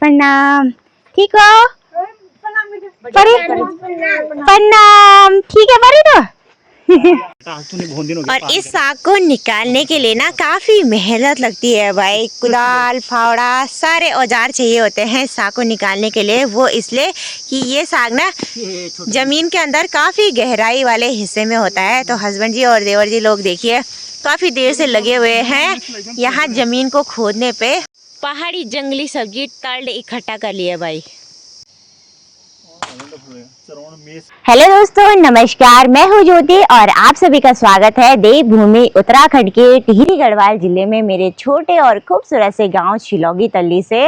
प्रणाम। ठीक हो? प्रणाम। ठीक है परी तो। और इस साग को निकालने के लिए ना काफी मेहनत लगती है भाई। कुदाल फावड़ा सारे औजार चाहिए होते हैं साग को निकालने के लिए। वो इसलिए कि ये साग ना जमीन के अंदर काफी गहराई वाले हिस्से में होता है। तो हस्बैंड जी और देवर जी लोग देखिए काफी देर से लगे हुए हैं यहाँ जमीन को खोदने पे। पहाड़ी जंगली सब्जी तल्ड इकट्ठा कर लिया भाई। हेलो दोस्तों, नमस्कार। मैं हूँ ज्योति और आप सभी का स्वागत है देवभूमि उत्तराखंड के टिहरी गढ़वाल जिले में मेरे छोटे और खूबसूरत से गांव छिलौगी तल्ली से।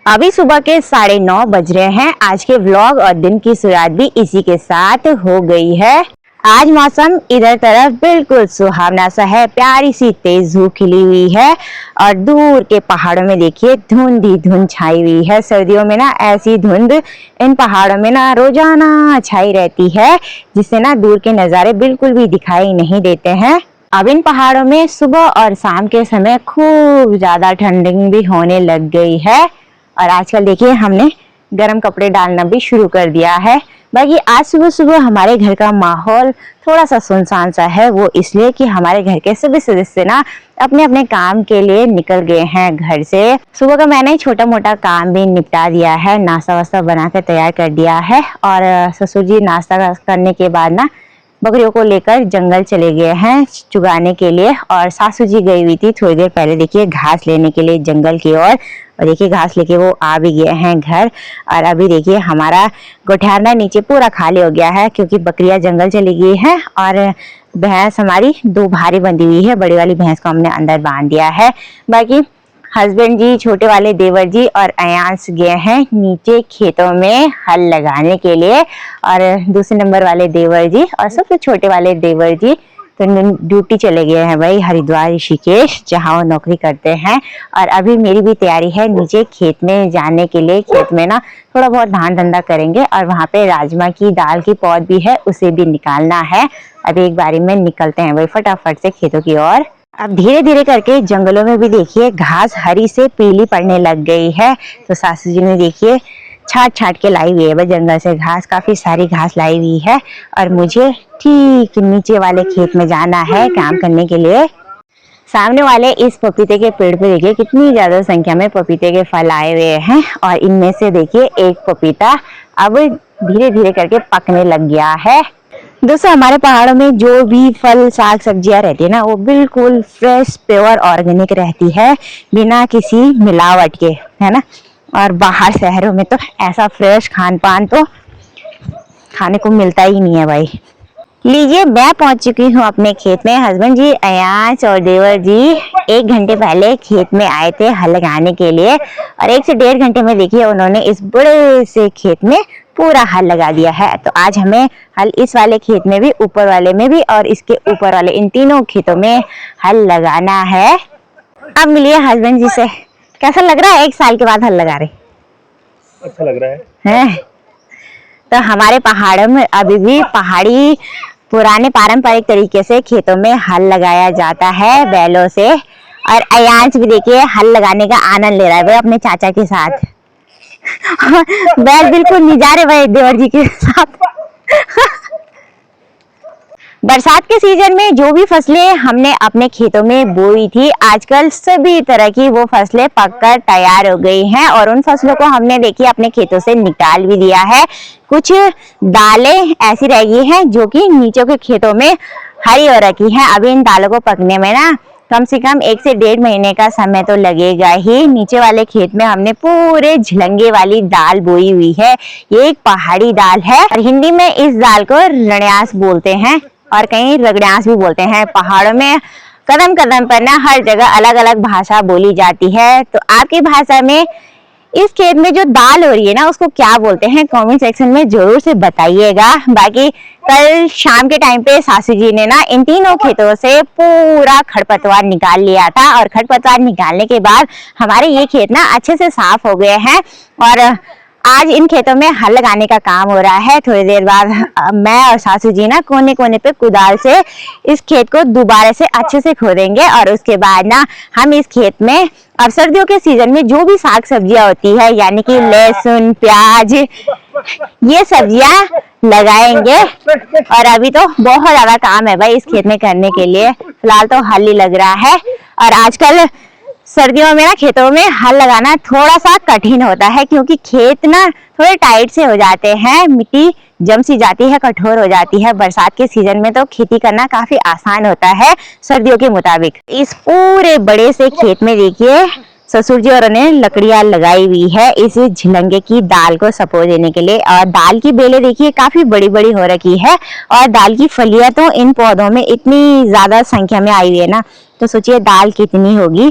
अभी सुबह के 9:30 बज रहे हैं। आज के व्लॉग और दिन की शुरुआत भी इसी के साथ हो गई है। आज मौसम इधर तरफ बिल्कुल सुहावना सा है। प्यारी सी तेज धूप खिली हुई है और दूर के पहाड़ों में देखिए धुंध ही धुंध छाई हुई है। सर्दियों में ना ऐसी धुंध इन पहाड़ों में ना रोजाना छाई रहती है जिससे ना दूर के नज़ारे बिल्कुल भी दिखाई नहीं देते हैं। अब इन पहाड़ों में सुबह और शाम के समय खूब ज्यादा ठंडिंग भी होने लग गई है और आजकल देखिए हमने गर्म कपड़े डालना भी शुरू कर दिया है। बाकी आज सुबह सुबह हमारे घर का माहौल थोड़ा सा सुनसान सा है। वो इसलिए कि हमारे घर के सभी सदस्य ना अपने अपने काम के लिए निकल गए हैं घर से। सुबह का मैंने छोटा मोटा काम भी निपटा दिया है, नाश्ता वास्ता बना कर तैयार कर दिया है और ससुर जी नाश्ता करने के बाद ना बकरियों को लेकर जंगल चले गए हैं चुगाने के लिए और सासू जी गई हुई थी थोड़ी देर पहले देखिए घास लेने के लिए जंगल की ओर। और देखिए घास लेके वो आ भी गए हैं घर। और अभी देखिए हमारा गोठियाना नीचे पूरा खाली हो गया है क्योंकि बकरियां जंगल चली गई हैं और भैंस हमारी 2 भारी बंधी हुई है। बड़ी वाली भैंस को हमने अंदर बांध दिया है। बाकी हस्बैंड जी, छोटे वाले देवर जी और अयांश गए हैं नीचे खेतों में हल लगाने के लिए और दूसरे नंबर वाले देवर जी और सबसे छोटे वाले देवर जी तो ड्यूटी चले गए हैं भाई हरिद्वार ऋषिकेश जहाँ वो नौकरी करते हैं। और अभी मेरी भी तैयारी है नीचे खेत में जाने के लिए। खेत में ना थोड़ा बहुत धान धंधा करेंगे और वहाँ पे राजमा की दाल की पौध भी है, उसे भी निकालना है। अभी एक बारी में निकलते हैं भाई फटाफट से खेतों की ओर। अब धीरे धीरे करके जंगलों में भी देखिए घास हरी से पीली पड़ने लग गई है। तो सासू जी ने देखिए छाट छाट के लाई हुई है जंगल से घास, काफी सारी घास लाई हुई है और मुझे ठीक नीचे वाले खेत में जाना है काम करने के लिए। सामने वाले इस पपीते के पेड़ पे देखिए कितनी ज्यादा संख्या में पपीते के फल आए हुए हैं और इनमें से देखिए एक पपीता अब धीरे धीरे करके पकने लग गया है। दोस्तों हमारे पहाड़ों में जो भी फल साग सब्जियां रहती है ना वो बिल्कुल फ्रेश प्योर ऑर्गेनिक रहती है बिना किसी मिलावट के, है ना। और बाहर शहरों में तो ऐसा फ्रेश खान पान तो खाने को मिलता ही नहीं है भाई। लीजिए मैं पहुंच चुकी हूँ अपने खेत में। हस्बैंड जी अयांश और देवर जी 1 घंटे पहले खेत में आए थे हल लगाने के लिए और 1 से 1.5 घंटे में देखिए उन्होंने इस बड़े से खेत में पूरा हल लगा दिया है। तो आज हमें हल इस वाले खेत में भी, ऊपर वाले में भी और इसके ऊपर वाले इन तीनों खेतों में हल लगाना है। अब मिलिए हस्बैंड जी से। कैसा लग रहा है 1 साल के बाद हल लगा रहे? अच्छा लग रहा है। तो हमारे पहाड़ों में अभी भी पहाड़ी पुराने पारंपरिक तरीके से खेतों में हल लगाया जाता है बैलों से। और अयांश भी देखिए हल लगाने का आनंद ले रहा है भाई अपने चाचा के साथ। बैल बिल्कुल नहीं जा रहे भाई देवर जी के साथ। बरसात के सीजन में जो भी फसलें हमने अपने खेतों में बोई थी आजकल सभी तरह की वो फसलें पककर तैयार हो गई हैं और उन फसलों को हमने देखिए अपने खेतों से निकाल भी दिया है। कुछ दालें ऐसी रह गई हैं जो कि नीचे के खेतों में हरी हो रखी हैं। अभी इन दालों को पकने में ना कम से कम 1 से 1.5 महीने का समय तो लगेगा ही। नीचे वाले खेत में हमने पूरे झिलंगे वाली दाल बोई हुई है। ये एक पहाड़ी दाल है और हिंदी में इस दाल को रण्यास बोलते हैं और कहीं रगड़्यास भी बोलते हैं। पहाड़ों में कदम कदम पर ना हर जगह अलग अलग भाषा बोली जाती है। तो आपकी भाषा में इस खेत में जो दाल हो रही है ना उसको क्या बोलते हैं कमेंट सेक्शन में जरूर से बताइएगा। बाकी कल शाम के टाइम पे सासू जी ने ना इन तीनों खेतों से पूरा खरपतवार निकाल लिया था और खरपतवार निकालने के बाद हमारे ये खेत ना अच्छे से साफ हो गए हैं और आज इन खेतों में हल लगाने का काम हो रहा है। थोड़ी देर बाद मैं और सासू जी ना कोने कोने पे कुदाल से इस खेत को दोबारा से अच्छे से खोदेंगे और उसके बाद ना हम इस खेत में अब सर्दियों के सीजन में जो भी साग सब्जियां होती है यानी कि लहसुन, प्याज, ये सब्जियां लगाएंगे। और अभी तो बहुत ज्यादा काम है भाई इस खेत में करने के लिए। फिलहाल तो हल ही लग रहा है और आजकल सर्दियों में ना खेतों में हल लगाना थोड़ा सा कठिन होता है क्योंकि खेत ना थोड़े टाइट से हो जाते हैं, मिट्टी जम सी जाती है, कठोर हो जाती है। बरसात के सीजन में तो खेती करना काफी आसान होता है सर्दियों के मुताबिक। इस पूरे बड़े से खेत में देखिए ससुर जी और ने लकड़ियां लगाई हुई है इस झिलंगे की दाल को सपो देने के लिए। और दाल की बेलें देखिए काफी बड़ी बड़ी हो रखी है और दाल की फलियां तो इन पौधों में इतनी ज्यादा संख्या में आई हुई है ना, तो सोचिए दाल कितनी होगी।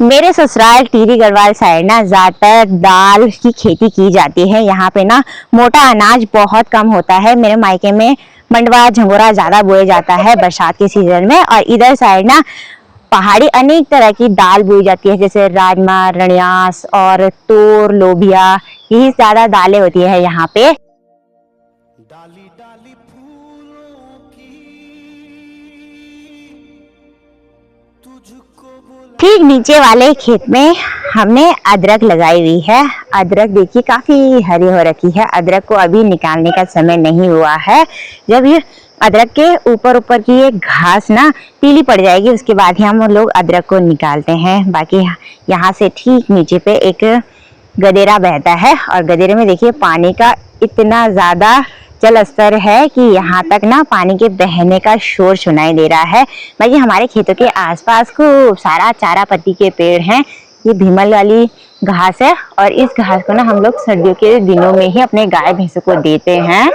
मेरे ससुराल टिहरी गढ़वाल साइड ना ज्यादातर दाल की खेती की जाती है। यहाँ पे ना मोटा अनाज बहुत कम होता है। मेरे मायके में मंडवा, झंगोरा ज्यादा बोया जाता है बरसात के सीजन में। और इधर साइड ना पहाड़ी अनेक तरह की दाल बोई जाती है जैसे राजमा, रण्यास और तोर, लोबिया, यही ज्यादा दालें होती है यहाँ पे। डाली डाली फूलों की तुझको बोला। ठीक नीचे वाले खेत में हमने अदरक लगाई हुई है। अदरक देखिए काफी हरी हो रखी है। अदरक को अभी निकालने का समय नहीं हुआ है। जब ये अदरक के ऊपर ऊपर की ये घास ना पीली पड़ जाएगी उसके बाद ही हम लोग अदरक को निकालते हैं। बाकी यहाँ से ठीक नीचे पे एक गदेरा बहता है और गदेरे में देखिए पानी का इतना ज्यादा जल स्तर है कि यहाँ तक ना पानी के बहने का शोर सुनाई दे रहा है। बाकी हमारे खेतों के आसपास खूब सारा चारा पत्ती के पेड़ हैं। ये भीमल वाली घास है और इस घास को ना हम लोग सर्दियों के दिनों में ही अपने गाय भैंसों को देते हैं।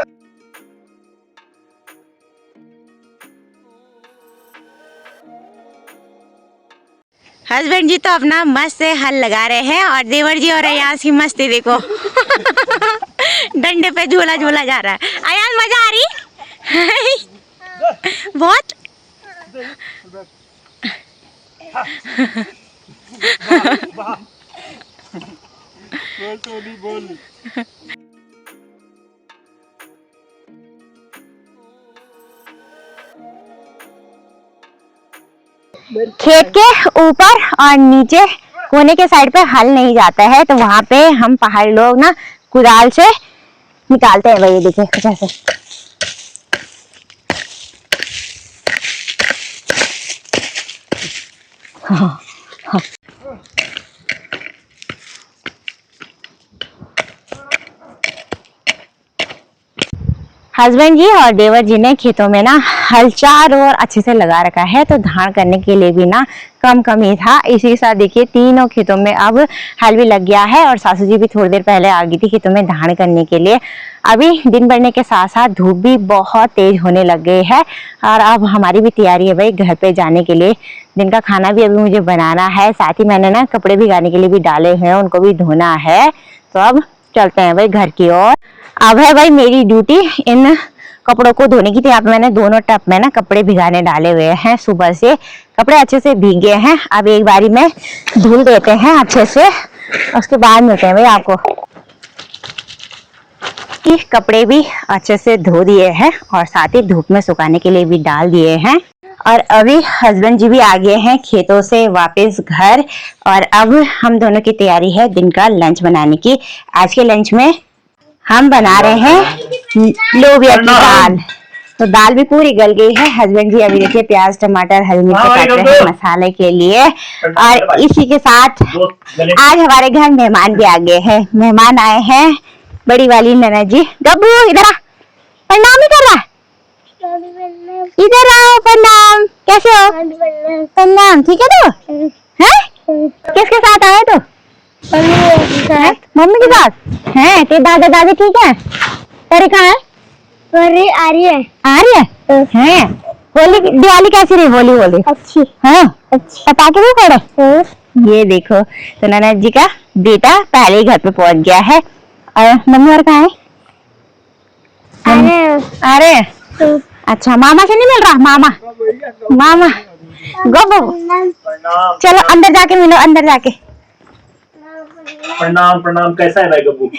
हस्बैंड जी तो अपना मस्त से हल लगा रहे हैं और देवर जी और अयाज की मस्ती देखो डंडे पे झूला झूला जा रहा है। अयाज मजा आ रही बहुत। खेत के ऊपर और नीचे कोने के साइड पे हल नहीं जाता है तो वहां पे हम पहाड़ी लोग ना कुदाल से निकालते हैं। भाई देखिए कैसे हाँ, हाँ। हस्बैंड जी और देवर जी ने खेतों में ना हल चारों ओर अच्छे से लगा रखा है तो धान करने के लिए भी ना कम ही था। इसी के साथ देखिए तीनों खेतों में अब हल भी लग गया है और सासू जी भी थोड़ी देर पहले आ गई थी खेतों में धान करने के लिए। अभी दिन बढ़ने के साथ साथ धूप भी बहुत तेज होने लग गई है और अब हमारी भी तैयारी है भाई घर पे जाने के लिए। दिन का खाना भी अभी मुझे बनाना है, साथ ही मैंने ना कपड़े भिगाने के लिए भी डाले हैं, उनको भी धोना है। तो अब चलते हैं भाई घर की ओर। अब है भाई मेरी ड्यूटी इन कपड़ों को धोने की। तो यहाँ पे मैंने दोनों टब में ना कपड़े भिगाने डाले हुए हैं। सुबह से कपड़े अच्छे से भीगे हैं। अब एक बारी में धुल देते हैं अच्छे से, उसके बाद मिलते हैं भाई आपको। कपड़े भी अच्छे से धो दिए हैं और साथ ही धूप में सुखाने के लिए भी डाल दिए हैं। और अभी हस्बैंड जी भी आ गए हैं खेतों से वापस घर और अब हम दोनों की तैयारी है दिन का लंच बनाने की। आज के लंच में हम बना रहे हैं लोबिया की दाल। तो दाल भी पूरी गल गई है। हस्बैंड जी अभी देखिए प्याज, टमाटर, हरी मिर्च काट रहे हैं मसाले के लिए। और इसी के साथ आज हमारे घर मेहमान भी आ गए हैं। मेहमान आए हैं बड़ी वाली ननद जी। गब्बू इधर आ, प्रणाम ही कर रहा है। इधर आओ, प्रणाम। कैसे हो? प्रणाम। ठीक है तो हैं? किसके साथ आए तो? मम्मी के साथ हैं? तेरे दादा दादी ठीक है? तेरे कहाँ है? अरे आ रही है। आ रही है? हैं? होली दिवाली कैसी रही? होली अच्छी। हाँ अच्छी। पटाखे भी फोड़े? ये देखो तो ननद जी का बेटा पहले ही घर पे पहुंच गया है। और मम्मी और कहाँ है? अरे अच्छा, मामा से नहीं मिल रहा? मामा गो चलो अंदर जाके मिलो, अंदर जाके। प्रणाम। कैसा है भाई गब्बू?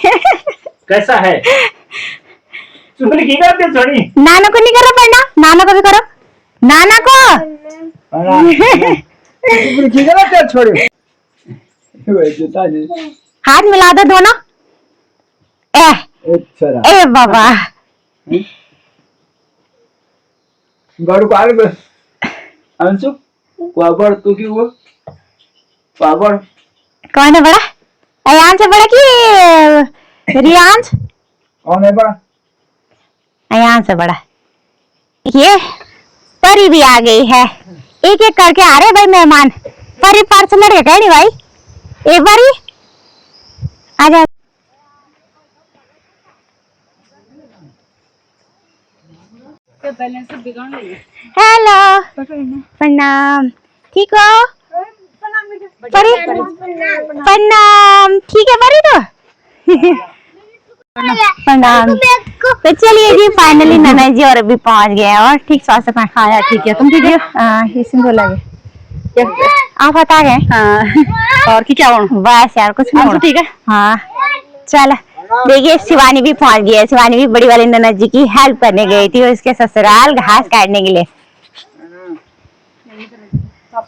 कैसा है? चुगली की करते थोड़ी। नाना को नहीं करो पढ़ना, नाना को भी करो, नाना को। चुगली की करते छोड़ो। हाथ मिला दो दोनों। ए बाबा गाड़ू पार अंशु पापड़ तू क्यों हुआ पापड़ कौन है बड़ा? अयान से बड़ा कि रियांश? कौन है बड़ा? अयान से बड़ा। ये परी भी आ गई है, एक एक करके आ रहे भाई मेहमान। परी पार्सल लड़के नहीं भाई, एक बारी आ जा। हेलो प्रणाम, ठीक हो? परी प्रणाम, ठीक है परी तो प्रणाम। तो चलिए जी फाइनली नन्हा जी और अभी पहुंच गए हैं और ठीक स्वास्थ्य में खाया। ठीक है तुम ठीक हो? हाँ इसमें तो लगे आप बता गए। हाँ और क्या बस यार कुछ नहीं। ठीक है हाँ चल। देखिए शिवानी भी पहुंच गई है। शिवानी भी बड़ी वाली नन्हा जी की हेल्प करने गई थी उसके ससुराल घास काटने के लिए। साफ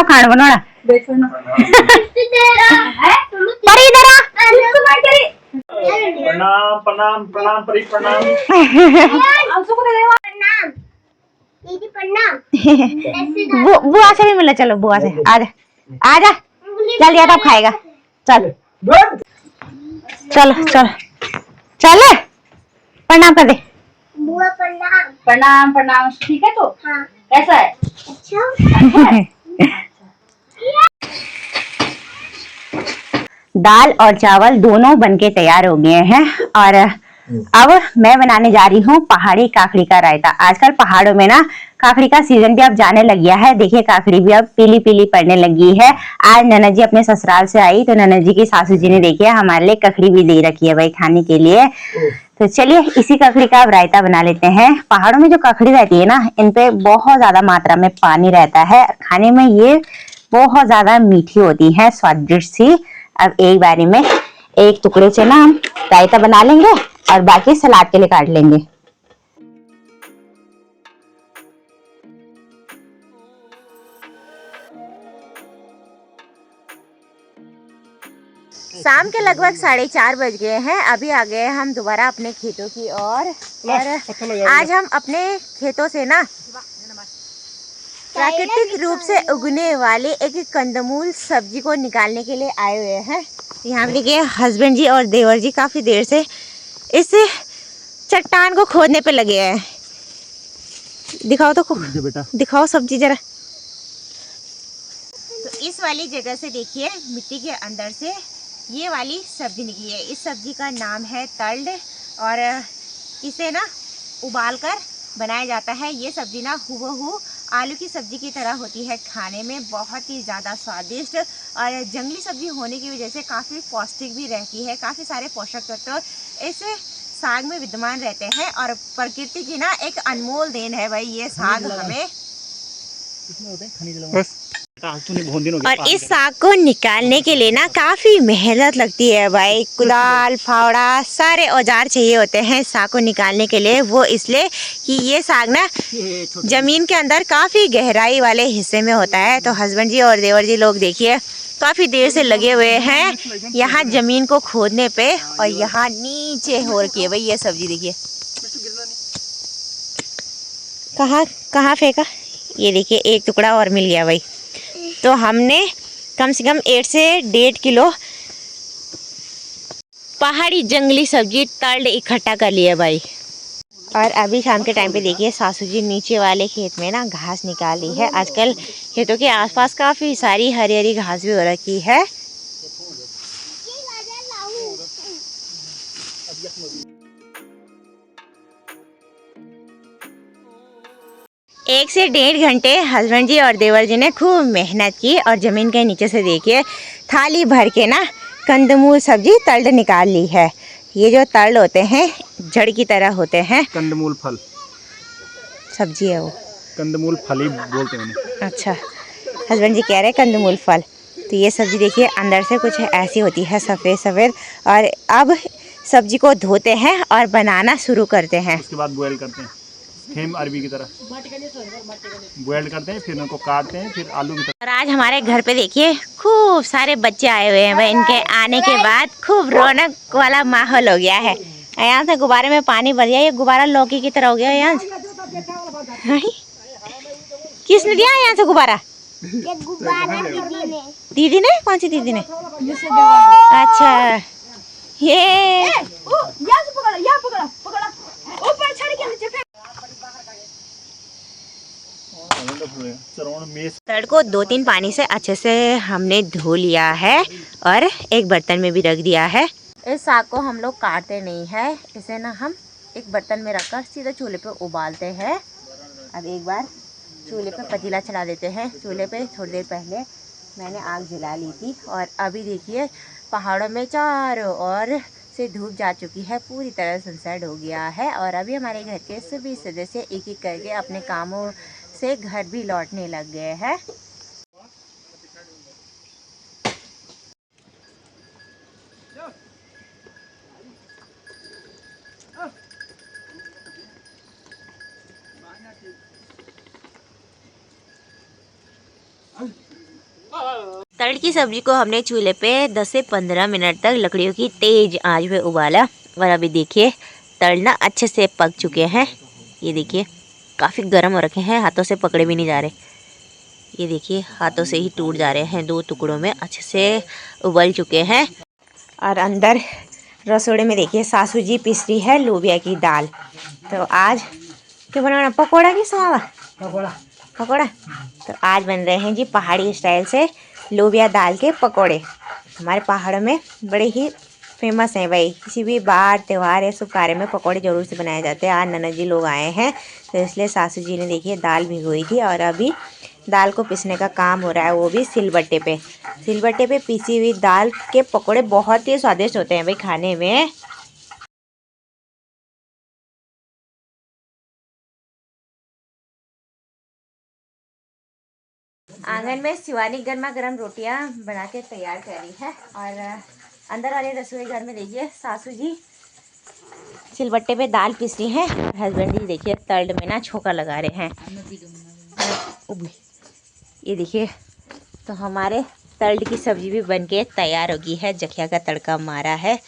खाना बनाना प्रणाम प्रणाम प्रणाम परी प्रणाम। बुआ से भी मिला। चलो बुआ से आजा आजा चल यार अब खाएगा। चल चल चल चल प्रणाम कर दे। बुआ प्रणाम। प्रणाम प्रणाम। ठीक है तो हाँ कैसा है? अच्छा दाल और चावल दोनों बनके तैयार हो गए हैं और अब मैं बनाने जा रही हूँ पहाड़ी काकड़ी का रायता। आजकल पहाड़ों में ना काकड़ी का सीजन भी अब जाने लग गया है। देखिए काकड़ी भी अब पीली पीली पड़ने लगी है। आज नन्हा जी अपने ससुराल से आई तो नन्हा जी की सासू जी ने देखिए हमारे लिए ककड़ी भी दे रखी है भाई खाने के लिए। तो चलिए इसी ककड़ी का अब रायता बना लेते हैं। पहाड़ों में जो ककड़ी रहती है ना इन पे बहुत ज्यादा मात्रा में पानी रहता है। खाने में ये बहुत ज्यादा मीठी होती है, स्वादिष्ट सी। अब एक बारी में एक टुकड़े से ना हम रायता बना लेंगे और बाकी सलाद के लिए काट लेंगे। शाम के लगभग 4:30 बज गए हैं। अभी आ गए हम दोबारा अपने खेतों की ओर और आज हम अपने खेतों से ना प्राकृतिक रूप से उगने वाली एक कंदमूल सब्जी को निकालने के लिए आए हुए हैं। यहाँ पे देखिए हस्बैंड जी और देवर जी काफी देर से इस चट्टान को खोदने पे लगे हैं। दिखाओ तो बेटा, दिखाओ सब्जी जरा। तो इस वाली जगह से देखिए मिट्टी के अंदर से ये वाली सब्जी निकली है। इस सब्जी का नाम है तल्ड और इसे ना उबालकर बनाया जाता है। ये सब्जी ना हूबहू आलू की सब्जी की तरह होती है, खाने में बहुत ही ज़्यादा स्वादिष्ट और जंगली सब्जी होने की वजह से काफ़ी पौष्टिक भी रहती है। काफ़ी सारे पोषक तत्व इस साग में विद्यमान रहते हैं और प्रकृति की ना एक अनमोल देन है भाई ये साग हमें। और इस साग को निकालने के लिए ना काफी मेहनत लगती है भाई। कुदाल फावड़ा सारे औजार चाहिए होते हैं साग को निकालने के लिए। वो इसलिए कि ये साग ना जमीन के अंदर काफी गहराई वाले हिस्से में होता है। तो हस्बैंड जी और देवर जी लोग देखिए काफी देर से लगे हुए हैं यहाँ जमीन को खोदने पे और यहाँ नीचे हो रखी है भाई ये सब्जी। देखिए कहाँ फेंका, ये देखिए एक टुकड़ा और मिल गया भाई। तो हमने कम से कम 8 से 1.5 किलो पहाड़ी जंगली सब्जी तल्ड इकट्ठा कर लिया भाई। और अभी शाम के टाइम पे देखिए सासू जी नीचे वाले खेत में ना घास निकाली है। आजकल खेतों के आसपास काफ़ी सारी हरी हरी घास भी हो रखी है। एक से 1.5 घंटे हस्बैंड जी और देवर जी ने खूब मेहनत की और ज़मीन के नीचे से देखिए थाली भर के ना कंदमूल सब्जी तल्ड निकाल ली है। ये जो तल्ड होते हैं जड़ की तरह होते हैं। कंदमूल फल सब्जी है वो, कंदमूल फल ही बोलते हैं। अच्छा हस्बैंड जी कह रहे हैं कंदमूल फल। तो ये सब्ज़ी देखिए अंदर से कुछ ऐसी होती है सफ़ेद सफ़ेद। और अब सब्जी को धोते हैं और बनाना शुरू करते हैं। उसके बाद बॉयल करते हैं, सेम अरबी की तरह बॉयल करते हैं, फिर उनको काटते हैं, फिर आलू की तरह। और आज हमारे घर पे देखिए खूब सारे बच्चे आए हुए हैं भाई। इनके आने के बाद खूब रौनक वाला माहौल हो गया है। यहाँ से गुब्बारे में पानी भर गया। ये गुब्बारा लौकी की तरह हो गया यहाँ से। किसने दिया यहाँ से गुब्बारा? ये गुब्बारा दीदी ने। दीदी ने? कौन सी दीदी ने? अच्छा ये तड़ को 2-3 पानी से अच्छे से हमने धो लिया है और एक बर्तन में भी रख दिया है। इस साग को हम लोग काटते नहीं है, इसे ना हम एक बर्तन में रखकर सीधे चूल्हे पे उबालते हैं। अब एक बार चूल्हे पे पतीला चला देते हैं। चूल्हे पे थोड़ी देर पहले मैंने आग जला ली थी और अभी देखिए पहाड़ों में चारों ओर से धूप जा चुकी है, पूरी तरह सनसेट हो गया है। और अभी हमारे घर के सभी सदस्य एक एक करके अपने कामों से घर भी लौटने लग गए हैं। तड़ की सब्जी को हमने चूल्हे पे 10 से 15 मिनट तक लकड़ियों की तेज आंच पे उबाला। और अभी देखिए तड़ना अच्छे से पक चुके हैं। ये देखिए काफ़ी गर्म हो रखे हैं, हाथों से पकड़े भी नहीं जा रहे। ये देखिए हाथों से ही टूट जा रहे हैं, 2 टुकड़ों में अच्छे से उबल चुके हैं। और अंदर रसोड़े में देखिए सासू जी पीस रही है लोबिया की दाल। तो आज क्या बनाना? पकौड़ा की सवावा? पकौड़ा। तो आज बन रहे हैं जी पहाड़ी स्टाइल से लोबिया दाल के पकौड़े। हमारे पहाड़ों में बड़े ही फेमस हैं भाई। किसी भी बार त्यौहार या शुभ कार्य में पकौड़े ज़रूर से बनाए जाते हैं। आज ननद जी लोग आए हैं तो इसलिए सासू जी ने देखिए दाल भिगोई थी और अभी दाल को पीसने का काम हो रहा है, वो भी सिलबट्टे पे। सिलबट्टे पे पीसी हुई दाल के पकौड़े बहुत ही स्वादिष्ट होते हैं भाई खाने में। आंगन में शिवानी गर्मा गर्म रोटियां बना के तैयार कर रही है। और अंदर वाले रसोई घर में देखिए सासू जी सिलबट्टे पे दाल पीस रही हैं। हस्बैंड जी देखिए तर्ड में ना छोका लगा रहे हैं। ये देखिए तो हमारे तर्ड की सब्जी भी बनके तैयार हो गई है। जखिया का तड़का मारा है।